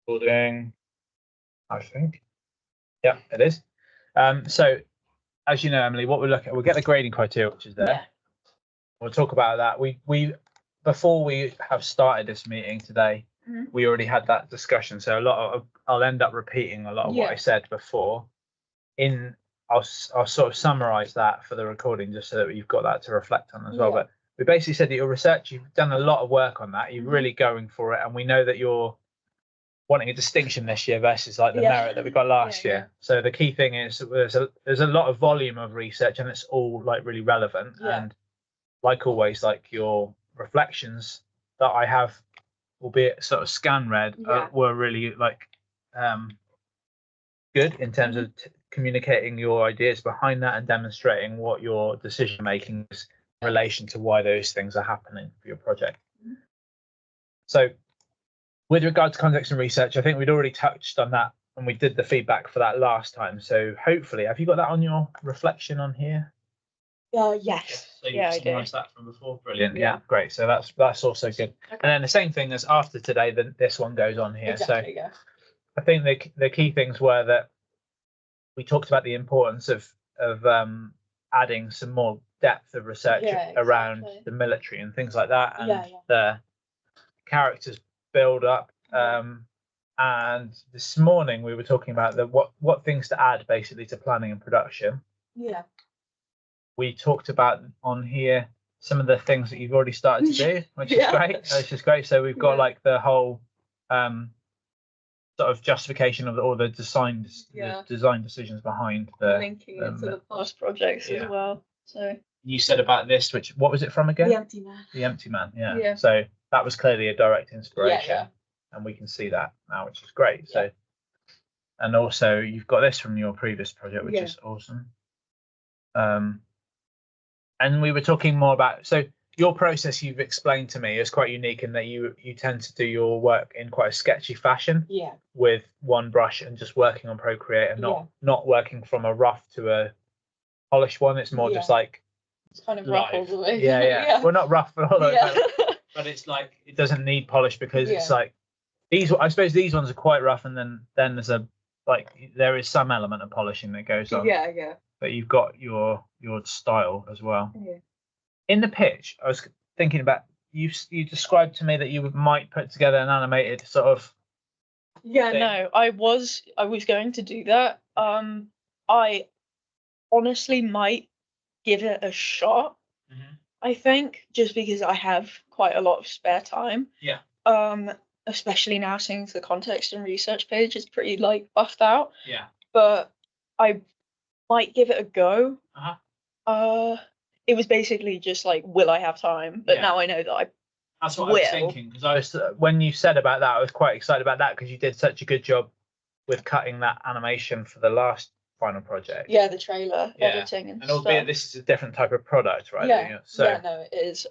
Recording, I think. Yeah, it is. So as you know, Emily, what we're looking at, we'll get the grading criteria, which is there. Yeah. We'll talk about that. We before we have started this meeting today, we already had that discussion. So I'll end up repeating a lot of what I said before. I'll sort of summarize that for the recording just so that you've got that to reflect on as well. But we basically said that your research, you've done a lot of work on that. You're really going for it, and we know that you're wanting a distinction this year versus like the merit that we got last year. So the key thing is there's a lot of volume of research, and it's all like really relevant. And like always, like your reflections that I have, albeit sort of scan read, were really like good in terms of communicating your ideas behind that and demonstrating what your decision making is in relation to why those things are happening for your project. So with regard to context and research, I think we'd already touched on that when we did the feedback for that last time. So hopefully, have you got that on your reflection on here? Yes. So you summarised that from before. Brilliant. Yeah, great. So that's also good. Okay. And then the same thing as after today, then this one goes on here. Exactly, so I think the key things were that we talked about the importance of adding some more depth of research around the military and things like that, and the characters build up. And this morning we were talking about what things to add basically to planning and production. We talked about on here some of the things that you've already started to do, which is great. Which is great. So we've got like the whole sort of justification of all the design decisions behind the linking it to the past projects as well. So you said about this, what was it from again? The Empty Man. The Empty Man. Yeah. So that was clearly a direct inspiration, and we can see that now, which is great. So, and also you've got this from your previous project, which is awesome. And we were talking more about, so your process you've explained to me is quite unique in that you tend to do your work in quite a sketchy fashion with one brush and just working on Procreate and not working from a rough to a polished one. It's more just like it's kind of rough all the way. Yeah. Well, not rough all the way, but it's like it doesn't need polish because it's like these. I suppose these ones are quite rough, and then there's there is some element of polishing that goes on. But you've got your style as well. In the pitch, I was thinking about you described to me that you might put together an animated sort of thing. No, I was going to do that. I honestly might give it a shot. I think just because I have quite a lot of spare time. Especially now since the context and research page is pretty like buffed out. But I might give it a go. It was basically just like, will I have time? But now I know that That's what I was thinking, because when you said about that, I was quite excited about that because you did such a good job with cutting that animation for the last final project. The trailer editing and stuff. Albeit this is a different type of product, right? No, it is.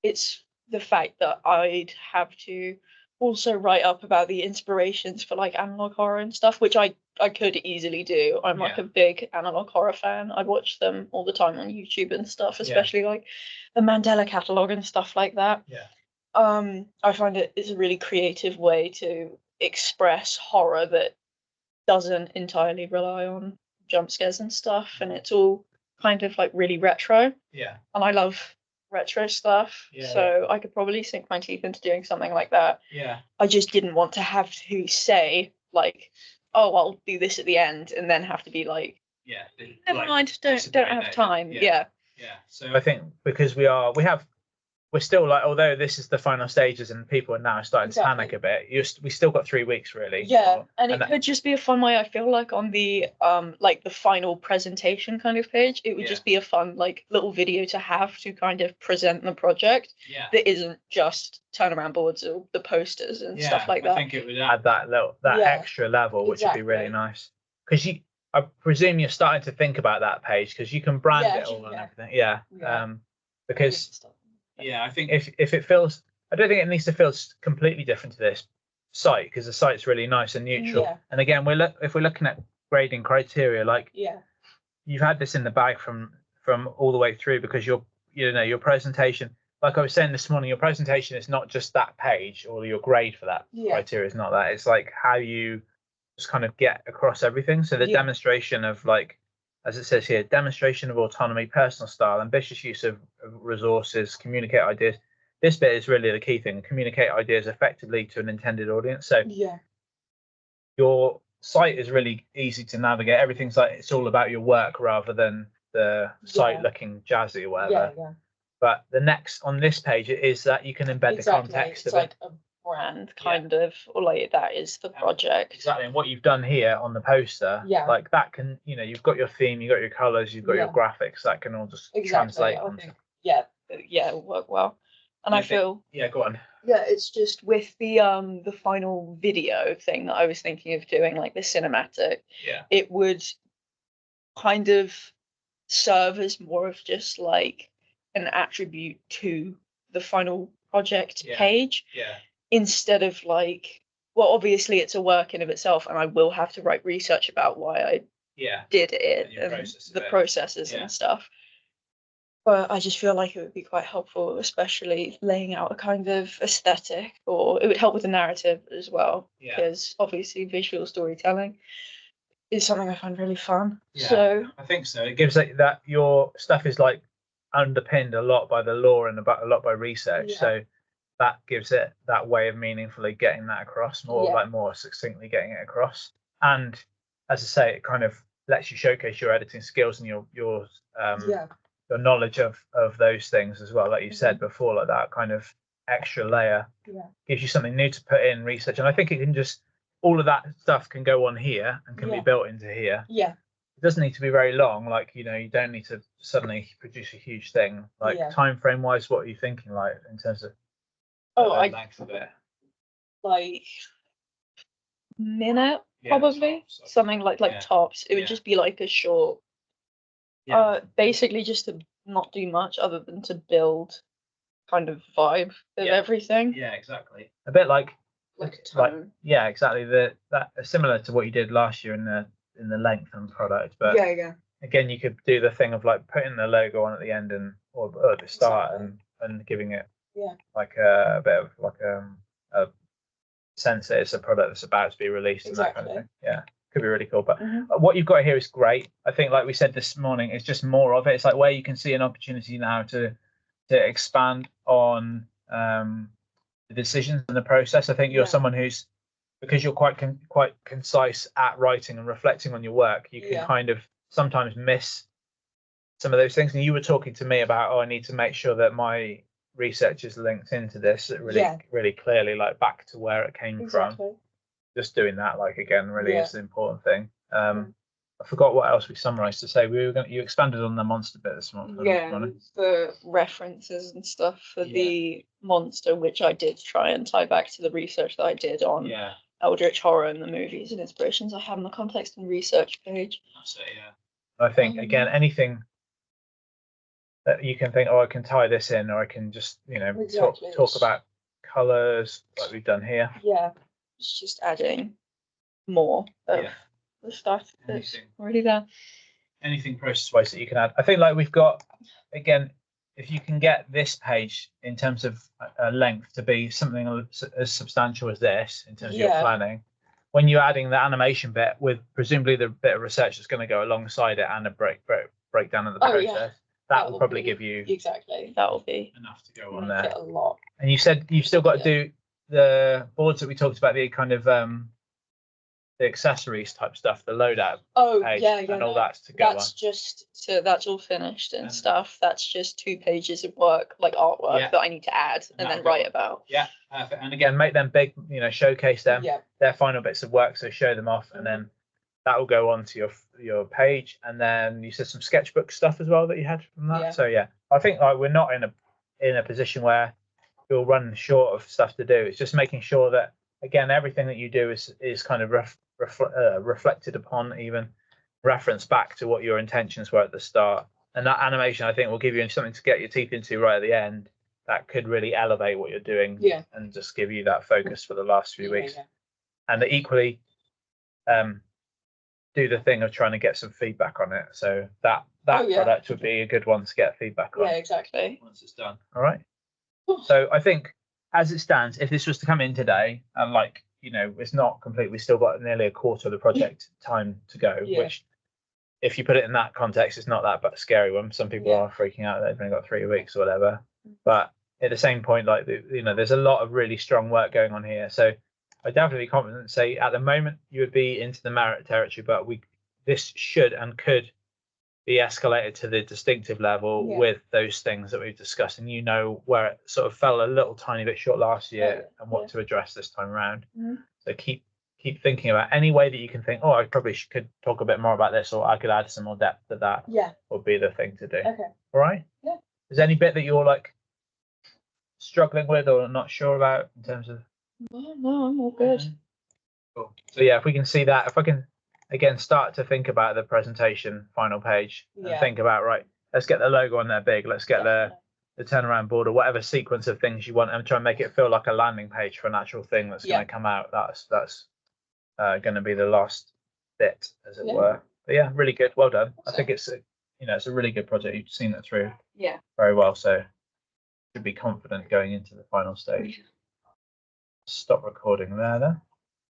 It's the fact that I'd have to also write up about the inspirations for like analog horror and stuff, which I could easily do. I'm like a big analog horror fan. I watch them all the time on YouTube and stuff, especially like the Mandela catalogue and stuff like that. I find it's a really creative way to express horror that doesn't entirely rely on jump scares and stuff, and it's all kind of like really retro. And I love retro stuff, so I could probably sink my teeth into doing something like that. I just didn't want to have to say like, oh, I'll do this at the end, and then have to be like, never mind, don't have time. So I think because we're still like, although this is the final stages and people are now starting to panic a bit, we still got 3 weeks really. And it could just be a fun way. I feel like on the like the final presentation kind of page, it would just be a fun like little video to have to kind of present the project that isn't just turnaround boards or the posters and stuff like that. I think it would add that extra level, which would be really nice. Because I presume you're starting to think about that page because you can brand it all and everything. Because I think if it feels, I don't think it needs to feel completely different to this site because the site's really nice and neutral. And again, if we're looking at grading criteria, like you've had this in the bag from all the way through because your presentation, like I was saying this morning, your presentation is not just that page, or your grade for that criteria is not that. It's like how you just kind of get across everything. So the demonstration of, like, as it says here, demonstration of autonomy, personal style, ambitious use of resources, communicate ideas. This bit is really the key thing: communicate ideas effectively to an intended audience. So your site is really easy to navigate. Everything's like, it's all about your work rather than the site looking jazzy or whatever. But the next on this page is that you can embed the context it's of like a brand kind of, or like that is the project. Exactly. And what you've done here on the poster, like that can, you know, you've got your theme, you've got your colors, you've got your graphics, that can all just translate onto. Work well. And I feel go on. Yeah, it's just with the final video thing that I was thinking of doing, like the cinematic, it would kind of serve as more of just like an attribute to the final project page, instead of like, well, obviously it's a work in of itself, and I will have to write research about why I did it and the processes and stuff. But I just feel like it would be quite helpful, especially laying out a kind of aesthetic, or it would help with the narrative as well, because obviously visual storytelling is something I find really fun. So I think so. It gives it that your stuff is like underpinned a lot by the law and about a lot by research. So that gives it that way of meaningfully getting that across, more succinctly getting it across. And as I say, it kind of lets you showcase your editing skills and your knowledge of those things as well, like you said before, like that kind of extra layer gives you something new to put in research. And I think it can just, all of that stuff can go on here and can be built into here. It doesn't need to be very long, like, you know, you don't need to suddenly produce a huge thing. Like time frame wise, what are you thinking, like, in terms of length of it? Like minute, probably something like tops. It would just be like a short, basically just to not do much other than to build kind of vibe of everything. Yeah, exactly. A bit like a tone. Exactly. That similar to what you did last year in the length and product, but again, you could do the thing of like putting the logo on at the end and or at the start and giving it like a bit of like a sense that it's a product that's about to be released and that kind of thing. Could be really cool. But what you've got here is great. I think, like we said this morning, it's just more of it. It's like where you can see an opportunity now to expand on the decisions and the process. I think you're someone who's, because you're quite concise at writing and reflecting on your work, you can kind of sometimes miss some of those things. And you were talking to me about, I need to make sure that my research is linked into this really clearly, like back to where it came from. Just doing that, like, again, really is the important thing. I forgot what else we summarized to say. You expanded on the monster bit this morning. The references and stuff for the monster, which I did try and tie back to the research that I did on Eldritch horror and the movies and inspirations I have on the context and research page. That's it, I think, again, anything that you can think, I can tie this in, or I can just, talk about colors like we've done here. It's just adding more of the stuff that's already there. Anything process-wise that you can add. I think, like, we've got, again, if you can get this page in terms of length to be something as substantial as this in terms of your planning, when you're adding the animation bit with presumably the bit of research that's going to go alongside it and a breakdown of the process, that will probably give you that will be enough to go on there. A lot. And you said you've still got to do the boards that we talked about, the kind of the accessories type stuff, the loadout page, and all that's to go on. That's all finished and stuff. That's just 2 pages of work, like artwork that I need to add and then write about. Perfect. And again, make them big, showcase them, their final bits of work, so show them off, and then that will go on to your page. And then you said some sketchbook stuff as well that you had from that. So I think, like, we're not in a position where you'll run short of stuff to do. It's just making sure that, again, everything that you do is kind of reflected upon, even reference back to what your intentions were at the start. And that animation, I think, will give you something to get your teeth into right at the end that could really elevate what you're doing and just give you that focus for the last few weeks. And equally, do the thing of trying to get some feedback on it. So that product would be a good one to get feedback on. Exactly. Once it's done. All right. So I think as it stands, if this was to come in today and like, you know, it's not complete, we've still got nearly a quarter of the project time to go, which if you put it in that context, it's not that but a scary one. Some people are freaking out, they've only got 3 weeks or whatever. But at the same point, like, you know, there's a lot of really strong work going on here. So I'd definitely be confident to say at the moment you would be into the merit territory, but this should and could be escalated to the distinctive level with those things that we've discussed, and you know where it sort of fell a little tiny bit short last year and what to address this time around. So keep thinking about any way that you can think, oh, I probably could talk a bit more about this, or I could add some more depth to that. Would be the thing to do. Okay. All right. Yeah. Is there any bit that you're like struggling with or not sure about in terms of? No, I'm all good. Cool. So yeah, if we can see that, if I can again start to think about the presentation final page and think about, right, let's get the logo on there big, let's get the turnaround board or whatever sequence of things you want, and try and make it feel like a landing page for an actual thing that's going to come out. That's going to be the last bit, as it were. But yeah, really good, well done. Awesome. I think it's it's a really good project. You've seen it through very well, so should be confident going into the final stage. Stop recording there then.